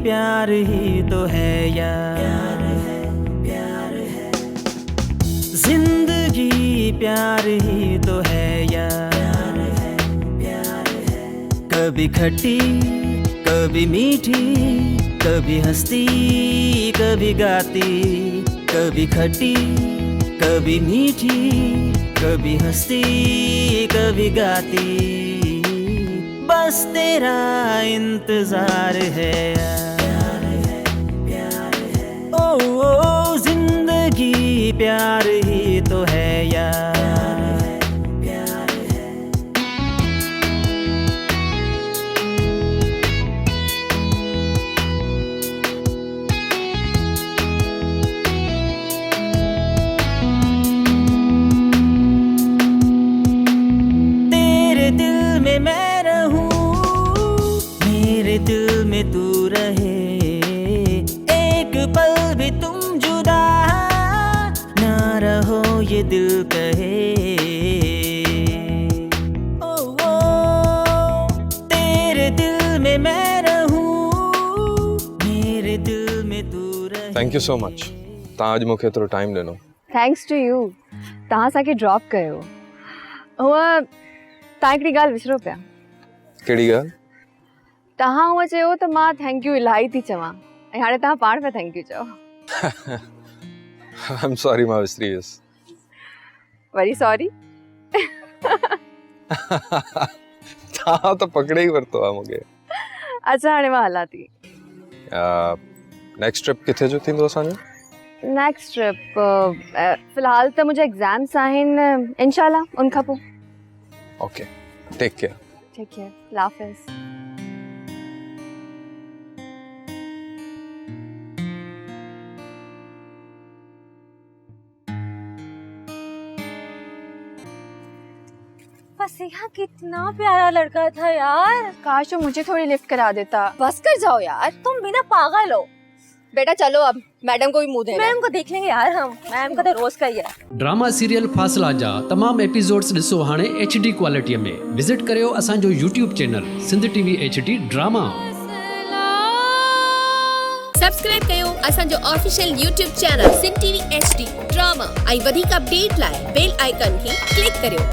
प्यार ही तो है यार, प्यार है जिंदगी, प्यार ही तो है यार, प्यार है कभी खट्टी कभी मीठी, कभी हंसती कभी गाती, कभी खट्टी कभी मीठी, कभी हंसती कभी गाती, बस तेरा इंतजार है यार, प्यार है ओ जिंदगी, प्यार ही तो है यार, प्यार है। तेरे दिल में मैं रहूं, मेरे दिल में तू रहे, एक पल भी तुम जुदा ना रहो ये दिल कहे। ओ तेरे दिल में मैं रहूं, मेरे दिल में तू रहे। Thank you so much. तव्हां अॼु मूंखे एतिरो टाइम ॾिनो। थैंक्स टू यू, तव्हां असांखे ड्रॉप कयो। हूअं तव्हां हिकिड़ी ॻाल्हि विसरो पिया। कहिड़ी ॻाल्हि? तव्हां हूअं चयो त मां थैंक यू इलाही थी चवां, ऐं हाणे तव्हां पाण पिया थैंक यू चओ। आई एम सॉरी, मां विसरी वियुसि। Worry sorry. तव्हां त पकड़े ई वरितो आहे मूंखे। अच्छा हाणे मां हलां थी। नेक्स्ट ट्रिप किथे जो थींदो असांजो? नेक्स्ट ट्रिप फ़िलहाल त मुंहिंजा एग्ज़ाम्स आहिनि, इंशाल्लाह उन खां पोइ। Okay, take care. ठीक है, अल्लाह हाफ़िज़। फसीहा कितना प्यारा लड़का था यार। काश वो मुझे थोड़ी लिफ्ट करा देता। बस कर जाओ यार, तुम बिना पागल हो। बेटा चलो अब मैडम को भी मुंह देना। मैम को देख लेंगे यार हम, मैम का तो रोज का ही है। ड्रामा सीरियल फासला जा तमाम एपिसोड्स ॾिसो हाणे HD क्वालिटीअ में। विजिट करियो असांजो YouTube channel Sindh TV HD drama. Subscribe कयो असांजो official YouTube channel Sindh TV HD drama ऐं वधीक अपडेट लाइ बेल आइकन खे क्लिक करियो।